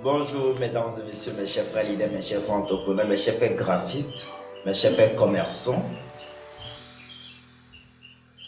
Bonjour mesdames et messieurs, mes chers frères leaders, mes chers frères entrepreneurs, mes chers frères graphistes, mes chers frères commerçants.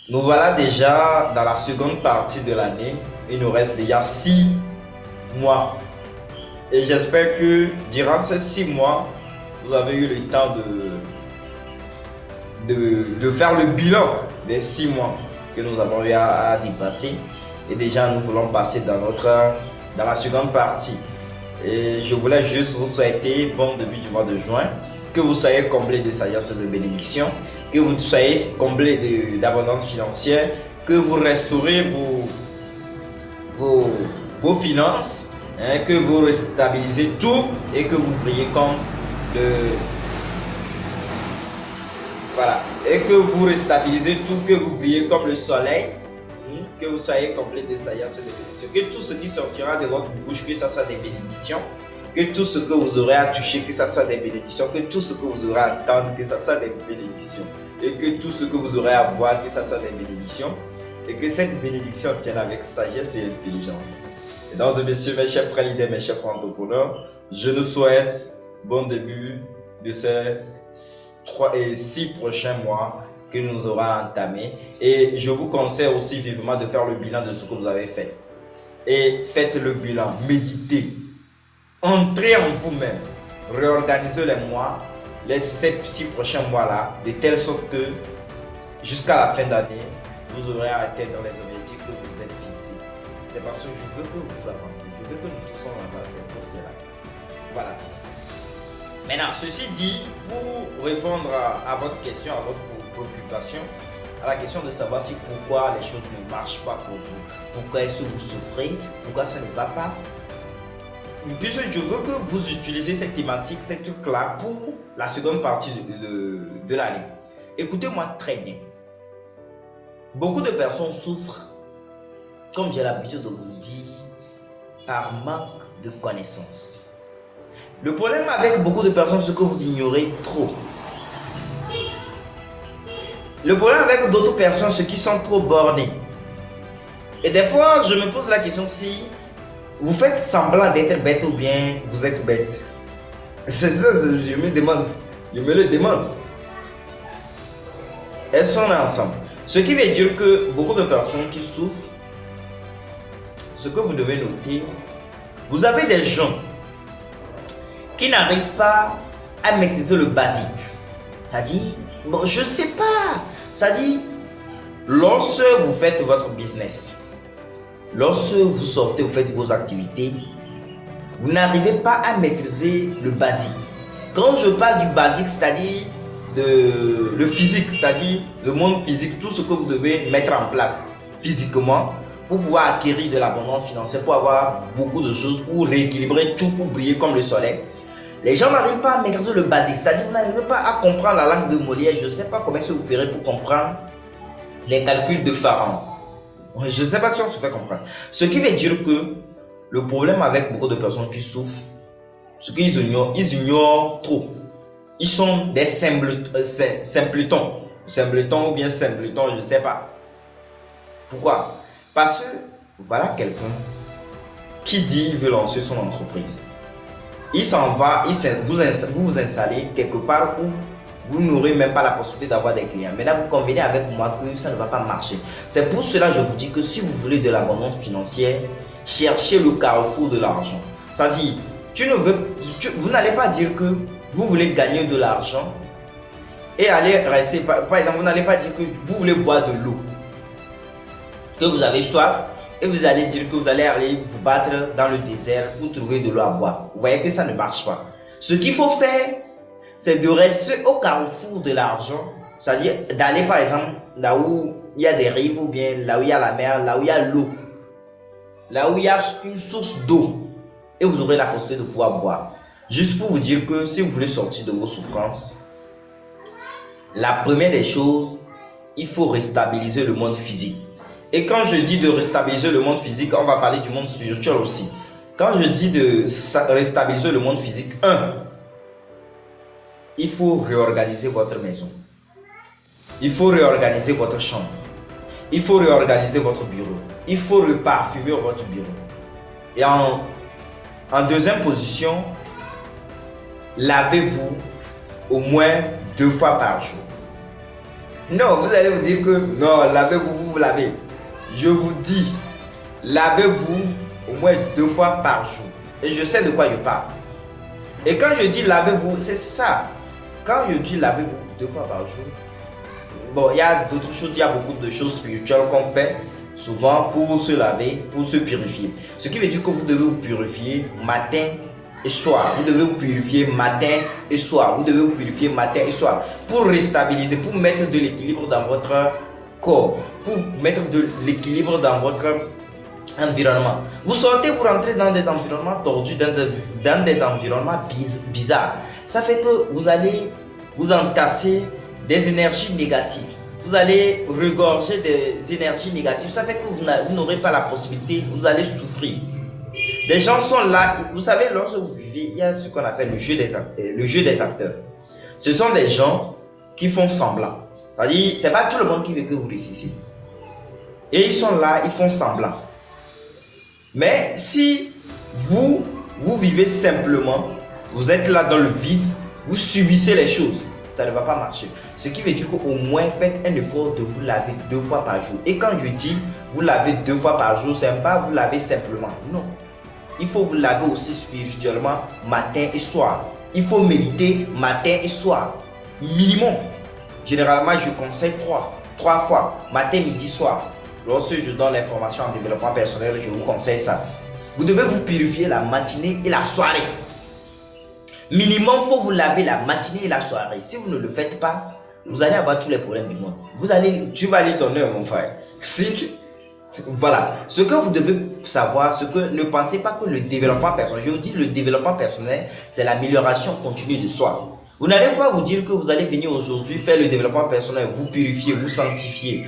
Nous voilà déjà dans la seconde partie de l'année. Il nous reste déjà 6 mois. Et j'espère que durant ces 6 mois, vous avez eu le temps de faire le bilan des 6 mois que nous avons eu à dépasser. Et déjà, nous voulons passer dans la seconde partie. Et je voulais juste vous souhaiter bon début du mois de juin, que vous soyez comblés de sagesse et de bénédiction, que vous soyez comblés d'abondance financière, que vous restaurez vos finances, que vous restabilisez tout et que vous brillez comme et que vous restabilisez tout, que vous brillez comme le soleil, que vous soyez comblés de sagesse et de bénédiction, que tout ce qui sortira de votre bouche, que ce soit des bénédictions, que tout ce que vous aurez à toucher, que ce soit des bénédictions, que tout ce que vous aurez à entendre, que ce soit des bénédictions, et que tout ce que vous aurez à voir, que ce soit des bénédictions, et que cette bénédiction vienne avec sagesse et intelligence. Mesdames et messieurs, mes chers frères leaders, mes chers frères entrepreneurs, je nous souhaite bon début de ces 3 et 6 prochains mois que nous aurons entamés. Et je vous conseille aussi vivement de faire le bilan de ce que vous avez fait. Et faites le bilan, méditez, entrez en vous-même, réorganisez les mois, ces 6 prochains mois-là, de telle sorte que jusqu'à la fin d'année, vous aurez à atteindre les objectifs que vous êtes fixés. C'est parce que je veux que vous avancez, je veux que nous tous avancions pour cela. Voilà. Maintenant, ceci dit, pour répondre à votre question, à votre préoccupation, à la question de savoir si pourquoi les choses ne marchent pas pour vous, pourquoi est-ce que vous souffrez, pourquoi ça ne va pas, puisque je veux que vous utilisez cette thématique, cette truc-là pour la seconde partie de l'année. Écoutez-moi très bien. Beaucoup de personnes souffrent, comme j'ai l'habitude de vous le dire, par manque de connaissances. Le problème avec beaucoup de personnes, c'est que vous ignorez trop. Le problème avec d'autres personnes, c'est qu'ils sont trop bornés. Et des fois, je me pose la question si vous faites semblant d'être bête ou bien vous êtes bête. C'est ça, je me demande. Je me le demande. Elles sont là ensemble. Ce qui veut dire que beaucoup de personnes qui souffrent, ce que vous devez noter, vous avez des gens qui n'arrivent pas à maîtriser le basique. C'est-à-dire, bon, je ne sais pas. C'est-à-dire, lorsque vous faites votre business, lorsque vous sortez, vous faites vos activités, vous n'arrivez pas à maîtriser le basique. Quand je parle du basique, c'est-à-dire le physique, c'est-à-dire le monde physique, tout ce que vous devez mettre en place physiquement pour pouvoir acquérir de l'abondance financière, pour avoir beaucoup de choses, pour rééquilibrer tout, pour briller comme le soleil. Les gens n'arrivent pas à maîtriser le basique, c'est-à-dire vous n'arrivez pas à comprendre la langue de Molière. Je ne sais pas comment est-ce que vous ferez pour comprendre les calculs de Pharaon. Je ne sais pas si on se fait comprendre. Ce qui veut dire que le problème avec beaucoup de personnes qui souffrent, c'est qu'ils ignorent trop. Ils sont des simpletons. Simpletons ou bien simpletons, je ne sais pas. Pourquoi? Parce que voilà quelqu'un qui dit qu'il veut lancer son entreprise. Il s'en va, vous vous installez quelque part où vous n'aurez même pas la possibilité d'avoir des clients. Maintenant, vous convenez avec moi que ça ne va pas marcher. C'est pour cela que je vous dis que si vous voulez de l'abondance financière, cherchez le carrefour de l'argent. C'est-à-dire, vous n'allez pas dire que vous voulez gagner de l'argent et aller rester, par exemple, vous n'allez pas dire que vous voulez boire de l'eau, que vous avez soif, et vous allez dire que vous allez aller vous battre dans le désert pour trouver de l'eau à boire. Vous voyez que ça ne marche pas. Ce qu'il faut faire, c'est de rester au carrefour de l'argent, c'est-à-dire d'aller par exemple là où il y a des rives ou bien là où il y a la mer, là où il y a l'eau, là où il y a une source d'eau, et vous aurez la possibilité de pouvoir boire. Juste pour vous dire que si vous voulez sortir de vos souffrances, la première des choses, il faut restabiliser le monde physique. Et quand je dis de restabiliser le monde physique, on va parler du monde spirituel aussi. Quand je dis de restabiliser le monde physique, il faut réorganiser votre maison. Il faut réorganiser votre chambre. Il faut réorganiser votre bureau. Il faut reparfumer votre bureau. Et En deuxième position, lavez-vous au moins 2 fois par jour. Non, vous allez vous dire que non, lavez-vous, vous lavez. Je vous dis, lavez-vous au moins 2 fois par jour. Et je sais de quoi je parle. Et quand je dis lavez-vous, c'est ça. Quand je dis lavez-vous 2 fois par jour, bon, il y a d'autres choses, il y a beaucoup de choses spirituelles qu'on fait souvent pour se laver, pour se purifier. Ce qui veut dire que vous devez vous purifier matin et soir. Vous devez vous purifier matin et soir. Vous devez vous purifier matin et soir pour restabiliser, pour mettre de l'équilibre dans votre corps, pour mettre de l'équilibre dans votre environnement. Vous sortez, vous rentrez dans des environnements tordus, dans des environnements bizarres. Ça fait que vous allez vous entasser des énergies négatives. Vous allez regorger des énergies négatives. Ça fait que vous n'aurez pas la possibilité, vous allez souffrir. Les gens sont là, vous savez, lorsque vous vivez, il y a ce qu'on appelle le jeu des acteurs. Ce sont des gens qui font semblant. C'est-à-dire, ce n'est pas tout le monde qui veut que vous réussissiez. Et ils sont là, ils font semblant. Mais si vous vivez simplement, vous êtes là dans le vide, vous subissez les choses, ça ne va pas marcher. Ce qui veut dire qu'au moins faites un effort de vous laver 2 fois par jour. Et quand je dis vous lavez 2 fois par jour, ce n'est pas vous laver simplement. Non. Il faut vous laver aussi spirituellement matin et soir. Il faut méditer matin et soir. Minimum. Généralement, je conseille 3 fois. Matin, midi, soir. Lorsque je donne l'information en développement personnel, je vous conseille ça. Vous devez vous purifier la matinée et la soirée. Minimum, il faut vous laver la matinée et la soirée. Si vous ne le faites pas, vous allez avoir tous les problèmes du monde. Tu vas aller ton heure, mon frère. Voilà. Ce que vous devez savoir, c'est que ne pensez pas que le développement personnel, je vous dis, le développement personnel, c'est l'amélioration continue de soi. Vous n'allez pas vous dire que vous allez venir aujourd'hui faire le développement personnel, vous purifier, vous sanctifier,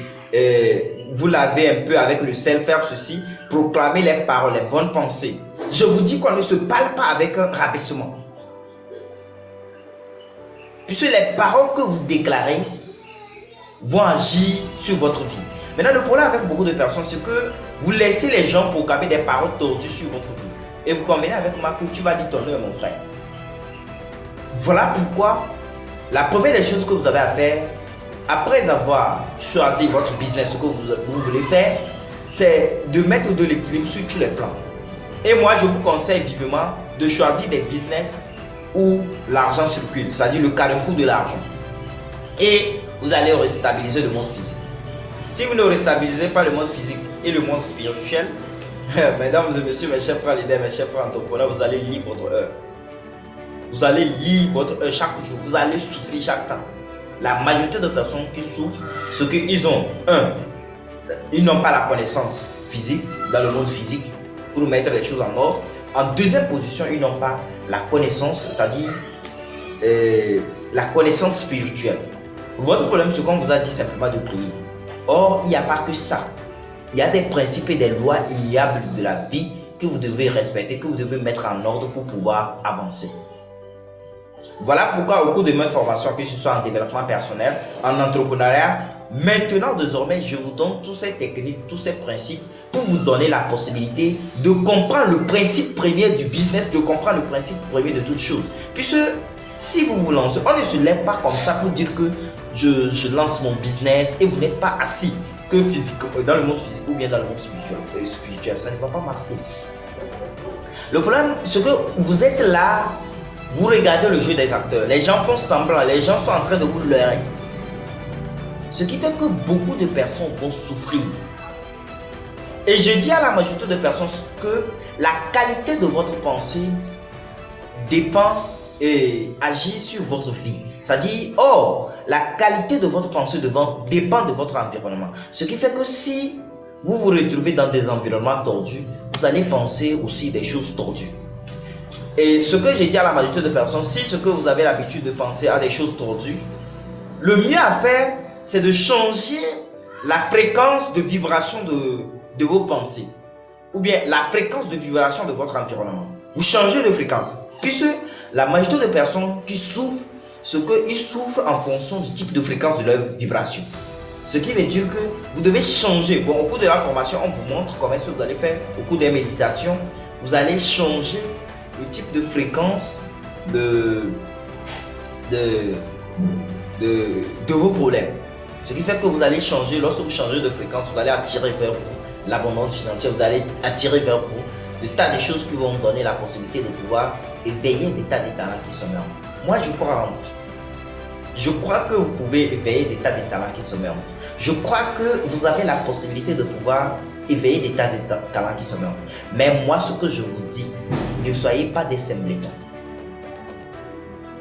vous laver un peu avec le sel, faire ceci, proclamer les paroles, les bonnes pensées. Je vous dis qu'on ne se parle pas avec un rabaissement. Puisque les paroles que vous déclarez vont agir sur votre vie. Maintenant, le problème avec beaucoup de personnes, c'est que vous laissez les gens proclamer des paroles tordues sur votre vie. Et vous convenez avec moi que tu vas dire ton heure, mon frère. Voilà pourquoi la première des choses que vous avez à faire, après avoir choisi votre business, ce que vous voulez faire, c'est de mettre de l'équilibre sur tous les plans. Et moi, je vous conseille vivement de choisir des business où l'argent circule, c'est-à-dire le carrefour de l'argent. Et vous allez restabiliser le monde physique. Si vous ne restabilisez pas le monde physique et le monde spirituel, mesdames et messieurs, mes chers frères leaders, mes chers frères entrepreneurs, vous allez lire votre heure. Vous allez lire votre heure chaque jour. Vous allez souffrir chaque temps. La majorité de personnes qui souffrent, c'est qu'ils ont, ils n'ont pas la connaissance physique, dans le monde physique, pour mettre les choses en ordre. En deuxième position, ils n'ont pas la connaissance, c'est-à-dire la connaissance spirituelle. Votre problème, c'est qu'on vous a dit simplement de prier. Or, il n'y a pas que ça. Il y a des principes et des lois immuables de la vie que vous devez respecter, que vous devez mettre en ordre pour pouvoir avancer. Voilà pourquoi au cours de mes formations, que ce soit en développement personnel, en entrepreneuriat, maintenant désormais, je vous donne toutes ces techniques, tous ces principes pour vous donner la possibilité de comprendre le principe premier du business, de comprendre le principe premier de toutes choses. Puisque si vous vous lancez, on ne se lève pas comme ça pour dire que je lance mon business et vous n'êtes pas assis que physiquement, dans le monde physique ou bien dans le monde spirituel. Ça ne va pas marcher. Le problème, c'est que vous êtes là, vous regardez le jeu des acteurs. Les gens font semblant, les gens sont en train de vous leurrer. Ce qui fait que beaucoup de personnes vont souffrir. Et je dis à la majorité de personnes que la qualité de votre pensée dépend et agit sur votre vie. C'est-à-dire, la qualité de votre pensée dépend de votre environnement. Ce qui fait que si vous vous retrouvez dans des environnements tordus, vous allez penser aussi des choses tordues. Et ce que j'ai dit à la majorité de personnes, si ce que vous avez l'habitude de penser à des choses tordues, le mieux à faire, c'est de changer la fréquence de vibration de vos pensées. Ou bien la fréquence de vibration de votre environnement. Vous changez de fréquence. Puisque la majorité de personnes qui souffrent, c'est qu'ils souffrent en fonction du type de fréquence de leur vibration. Ce qui veut dire que vous devez changer. Bon, au cours de la formation, on vous montre comment est-ce que vous allez faire. Au cours des méditations, vous allez changer le type de fréquence de vos problèmes. Ce qui fait que vous allez changer, lorsque vous changez de fréquence, vous allez attirer vers vous l'abondance financière, vous allez attirer vers vous des tas de choses qui vont vous donner la possibilité de pouvoir éveiller des tas de talents qui sommeillent en vous. Moi, je crois en vous. Je crois que vous pouvez éveiller des tas de talents qui sommeillent en vous. Je crois que vous avez la possibilité de pouvoir éveiller des tas de talents qui sommeillent en vous. Mais moi, ce que je vous dis, ne soyez pas des simpletons.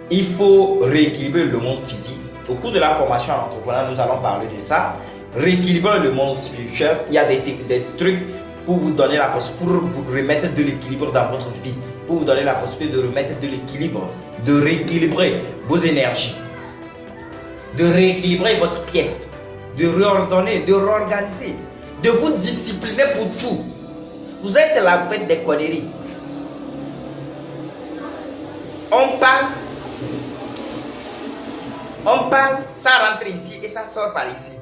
Il faut rééquilibrer le monde physique. Au cours de la formation en entrepreneur, nous allons parler de ça. Rééquilibrer le monde spirituel. Il y a des trucs pour vous donner la possibilité, pour vous remettre de l'équilibre dans votre vie, pour vous donner la possibilité de remettre de l'équilibre, de rééquilibrer vos énergies, de rééquilibrer votre pièce, de réordonner, de réorganiser, de vous discipliner pour tout. Vous êtes là, vous faites des conneries. On parle, ça rentre ici et ça sort par ici.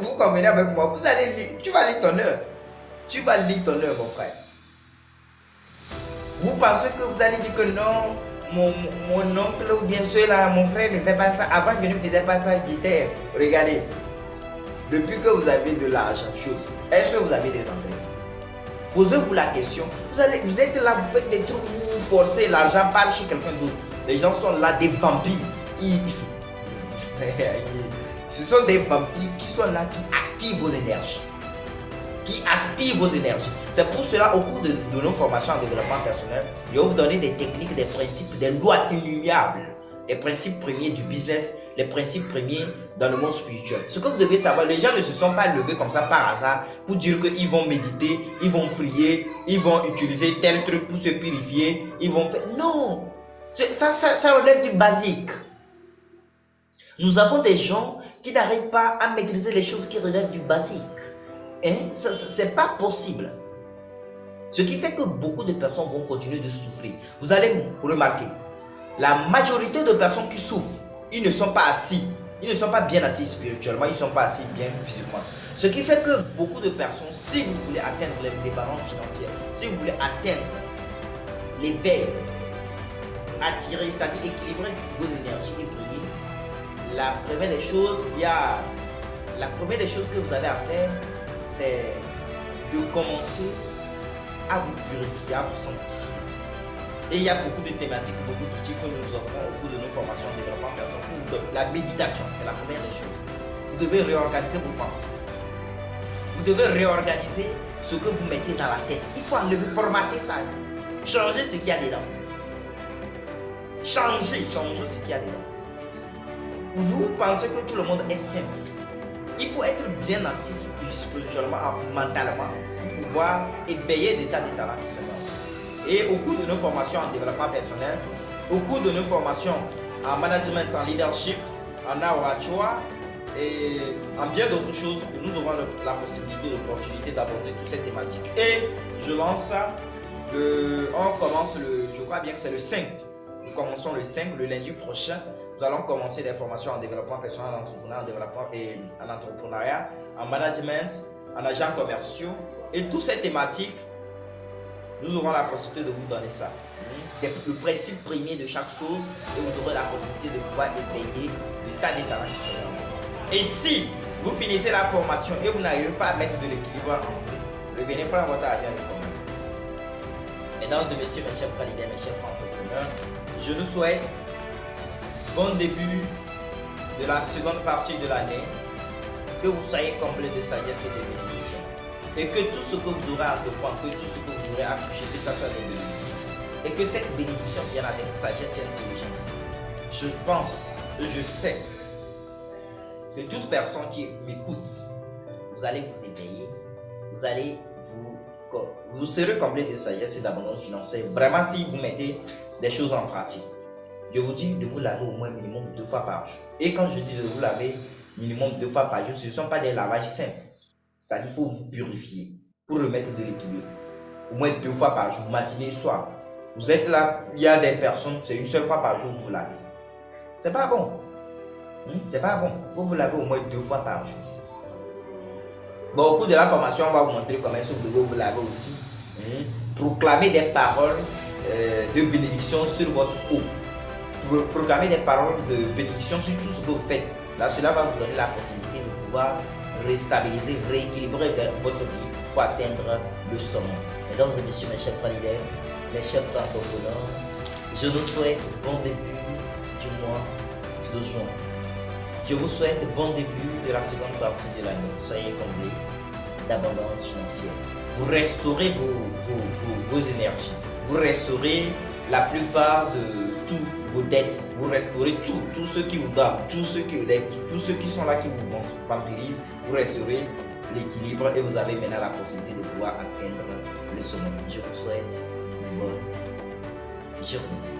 Vous convenez avec moi? Vous allez lire, tu vas lire ton heure. Tu vas lire ton heure, mon frère. Vous pensez que vous allez dire que non, mon oncle ou bien ceux-là, mon frère ne fait pas ça. Avant, je ne faisais pas ça, il disait, regardez, depuis que vous avez de l'argent, est-ce que vous avez des entrées? Posez-vous la question. Vous êtes là, vous faites des trucs, vous forcez, l'argent part chez quelqu'un d'autre. Les gens sont là, des vampires. Ce sont des vampires qui sont là, qui aspirent vos énergies. C'est pour cela, au cours de nos formations en développement personnel, je vais vous donner des techniques, des principes, des lois immuables, les principes premiers du business, les principes premiers dans le monde spirituel. Ce que vous devez savoir, les gens ne se sont pas levés comme ça par hasard pour dire qu'ils vont méditer, ils vont prier, ils vont utiliser tel truc pour se purifier, ils vont faire... Non, ça relève du basique. Nous avons des gens qui n'arrivent pas à maîtriser les choses qui relèvent du basique. C'est pas possible. Ce qui fait que beaucoup de personnes vont continuer de souffrir. Vous allez remarquer, la majorité de personnes qui souffrent, ils ne sont pas assis. Ils ne sont pas bien assis spirituellement, ils ne sont pas assis bien physiquement. Ce qui fait que beaucoup de personnes, si vous voulez atteindre les balances financières, si vous voulez atteindre l'éveil, attirer, c'est-à-dire équilibrer vos énergies et prier, la première des choses que vous avez à faire, c'est de commencer à vous purifier, à vous sanctifier. Et il y a beaucoup de thématiques, beaucoup d'outils que nous offrons au cours de nos formations de développement personnel. La méditation, c'est la première des choses. Vous devez réorganiser vos pensées. Vous devez réorganiser ce que vous mettez dans la tête. Il faut enlever, formater ça. Changer ce qu'il y a dedans. Changer ce qu'il y a dedans. Vous pensez que tout le monde est simple. Il faut être bien assis spirituellement, mentalement, pour pouvoir éveiller des tas de talents qui se mettent. Et au cours de nos formations en développement personnel, au cours de nos formations en management, en leadership, en awachua et en bien d'autres choses, nous aurons la possibilité, l'opportunité d'aborder toutes ces thématiques. Et je lance ça, on commence je crois bien que c'est le 5. Nous commençons le 5, le lundi prochain. Nous allons commencer des formations en développement personnel, en entrepreneuriat, en développement et en entrepreneuriat, en management, en agents commerciaux. Et toutes ces thématiques, nous aurons la possibilité de vous donner ça. Le principe premier de chaque chose, et vous aurez la possibilité de pouvoir éveiller des tas de talents qui sont là. Et si vous finissez la formation et vous n'arrivez pas à mettre de l'équilibre en vous, revenez prendre votre avion de formation. Mesdames et messieurs, mes chers validés, mes chers entrepreneurs, je nous souhaite bon début de la seconde partie de l'année, que vous soyez comblés de sagesse et de bénédiction, et que tout ce que vous aurez à reprendre, que tout ce que vous aurez à toucher, que ça soit des bénédictions, et que cette bénédiction vienne avec sagesse et intelligence. Je pense, je sais que toute personne qui m'écoute, vous allez vous éveiller, vous serez comblés de sagesse et d'abondance financière, vraiment si vous mettez des choses en pratique. Je vous dis de vous laver au moins minimum 2 fois par jour. Et quand je dis de vous laver minimum 2 fois par jour, ce ne sont pas des lavages simples. C'est-à-dire qu'il faut vous purifier pour remettre de l'équilibre. Au moins 2 fois par jour, matinée et soir. Vous êtes là, il y a des personnes, c'est une seule fois par jour que vous lavez. C'est pas bon. C'est pas bon. Il faut vous laver au moins 2 fois par jour. Bon, au cours de la formation, on va vous montrer comment vous devez vous laver aussi. Proclamer des paroles de bénédiction sur votre eau. Programmez des paroles de bénédiction sur tout ce que vous faites. Là, cela va vous donner la possibilité de pouvoir restabiliser, rééquilibrer votre vie pour atteindre le sommet. Mesdames et messieurs, mes chers frères leaders, mes chers frères entrepreneurs, je vous souhaite bon début du mois de juin. Je vous souhaite bon début de la seconde partie de l'année. Soyez comblés d'abondance financière. Vous restaurez vos énergies. Vous restaurez la plupart de tous vos dettes. Vous restaurez tout ce qui vous doivent, tous ceux qui sont là qui vous vampirisent. Vous restaurez l'équilibre et vous avez maintenant la possibilité de pouvoir atteindre le sommet. Je vous souhaite une bonne journée.